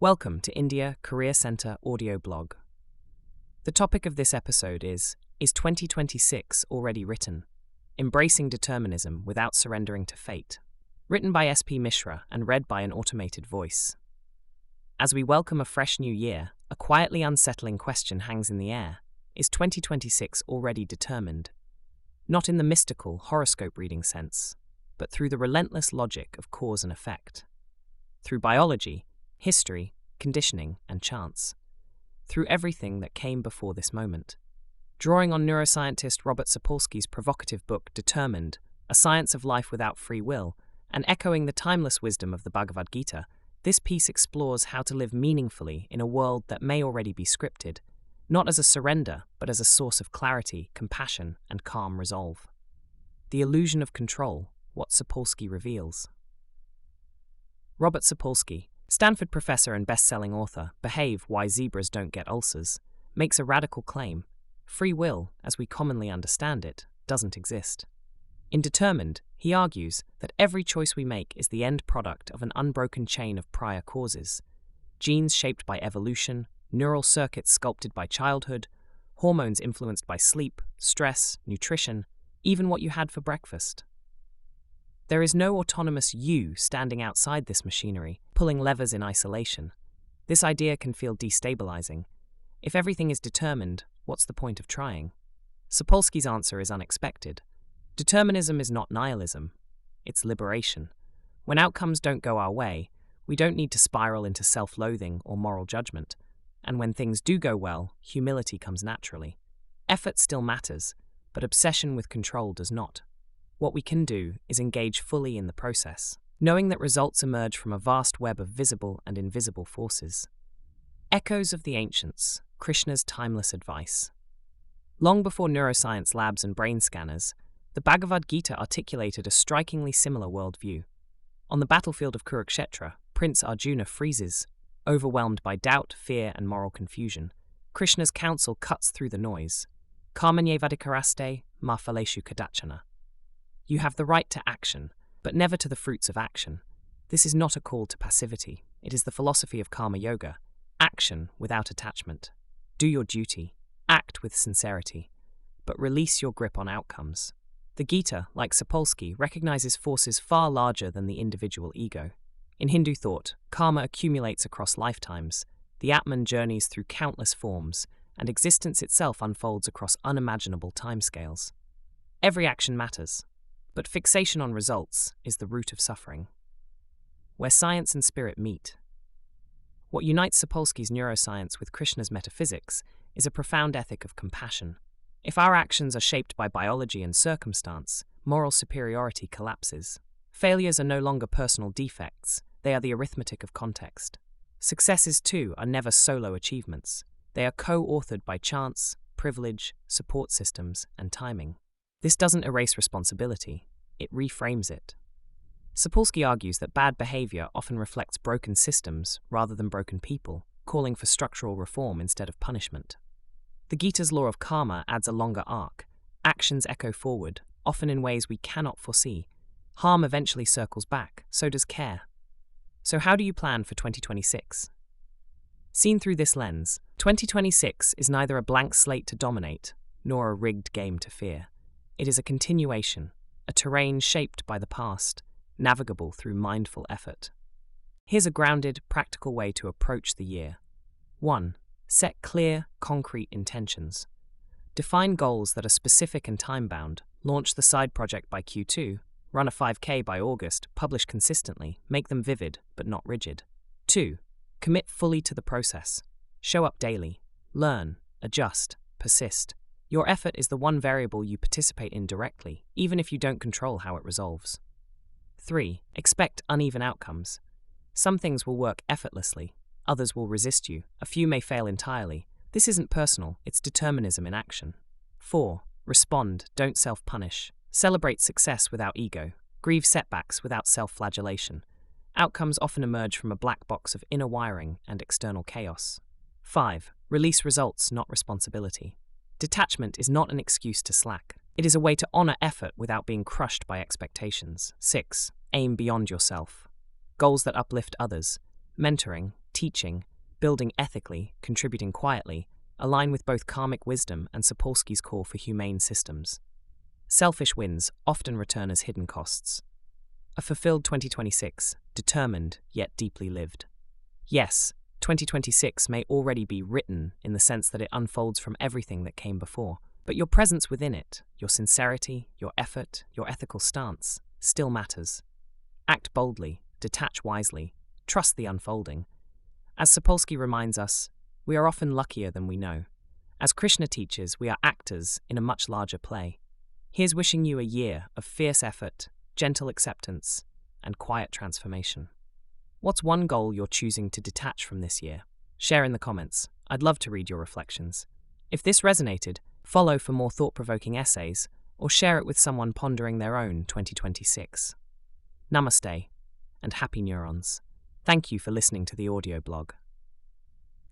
Welcome to India Career Center audio blog. The topic of this episode is 2026 already written? Embracing determinism without surrendering to fate. Written by S.P. Mishra and read by an automated voice. As we welcome a fresh new year, a quietly unsettling question hangs in the air. Is 2026 already determined? Not in the mystical horoscope-reading sense, but through the relentless logic of cause and effect. Through biology, history, conditioning, and chance. Through everything that came before this moment. Drawing on neuroscientist Robert Sapolsky's provocative book Determined, A Science of Life Without Free Will, and echoing the timeless wisdom of the Bhagavad Gita, this piece explores how to live meaningfully in a world that may already be scripted, not as a surrender, but as a source of clarity, compassion, and calm resolve. The illusion of control, what Sapolsky reveals. Robert Sapolsky, Stanford professor and best-selling author, Behave, Why Zebras Don't Get Ulcers, makes a radical claim. Free will, as we commonly understand it, doesn't exist. In Determined, he argues that every choice we make is the end product of an unbroken chain of prior causes. Genes shaped by evolution, neural circuits sculpted by childhood, hormones influenced by sleep, stress, nutrition, even what you had for breakfast. There is no autonomous you standing outside this machinery, pulling levers in isolation. This idea can feel destabilizing. If everything is determined, what's the point of trying? Sapolsky's answer is unexpected. Determinism is not nihilism. It's liberation. When outcomes don't go our way, we don't need to spiral into self-loathing or moral judgment. And when things do go well, humility comes naturally. Effort still matters, but obsession with control does not. What we can do is engage fully in the process, knowing that results emerge from a vast web of visible and invisible forces. Echoes of the ancients, Krishna's timeless advice. Long before neuroscience labs and brain scanners, the Bhagavad Gita articulated a strikingly similar worldview. On the battlefield of Kurukshetra, Prince Arjuna freezes, overwhelmed by doubt, fear, and moral confusion. Krishna's counsel cuts through the noise. Karmanyevadikaraste ma phaleshu kadachana. You have the right to action, but never to the fruits of action. This is not a call to passivity. It is the philosophy of karma yoga. Action without attachment. Do your duty. Act with sincerity. But release your grip on outcomes. The Gita, like Sapolsky, recognizes forces far larger than the individual ego. In Hindu thought, karma accumulates across lifetimes. The Atman journeys through countless forms, and existence itself unfolds across unimaginable timescales. Every action matters. But fixation on results is the root of suffering. Where science and spirit meet. What unites Sapolsky's neuroscience with Krishna's metaphysics is a profound ethic of compassion. If our actions are shaped by biology and circumstance, moral superiority collapses. Failures are no longer personal defects, they are the arithmetic of context. Successes, too, are never solo achievements. They are co-authored by chance, privilege, support systems, and timing. This doesn't erase responsibility, it reframes it. Sapolsky argues that bad behavior often reflects broken systems rather than broken people, calling for structural reform instead of punishment. The Gita's law of karma adds a longer arc. Actions echo forward, often in ways we cannot foresee. Harm eventually circles back, so does care. So how do you plan for 2026? Seen through this lens, 2026 is neither a blank slate to dominate, nor a rigged game to fear. It is a continuation, a terrain shaped by the past, navigable through mindful effort. Here's a grounded, practical way to approach the year. 1. Set clear, concrete intentions. Define goals that are specific and time-bound. Launch the side project by Q2, run a 5K by August, publish consistently, make them vivid but not rigid. 2. Commit fully to the process. Show up daily. Learn, adjust, persist. Your effort is the one variable you participate in directly, even if you don't control how it resolves. 3. Expect uneven outcomes. Some things will work effortlessly, others will resist you, a few may fail entirely. This isn't personal, it's determinism in action. 4. Respond, don't self-punish. Celebrate success without ego. Grieve setbacks without self-flagellation. Outcomes often emerge from a black box of inner wiring and external chaos. 5. Release results, not responsibility. Detachment is not an excuse to slack. It is a way to honor effort without being crushed by expectations. 6. Aim beyond yourself. Goals that uplift others. Mentoring, teaching, building ethically, contributing quietly, align with both karmic wisdom and Sapolsky's call for humane systems. Selfish wins often return as hidden costs. A fulfilled 2026, determined yet deeply lived. Yes, 2026 may already be written in the sense that it unfolds from everything that came before, but your presence within it, your sincerity, your effort, your ethical stance, still matters. Act boldly, detach wisely, trust the unfolding. As Sapolsky reminds us, we are often luckier than we know. As Krishna teaches, we are actors in a much larger play. Here's wishing you a year of fierce effort, gentle acceptance, and quiet transformation. What's one goal you're choosing to detach from this year? Share in the comments. I'd love to read your reflections. If this resonated, follow for more thought-provoking essays, or share it with someone pondering their own 2026. Namaste, and happy neurons. Thank you for listening to the audio blog.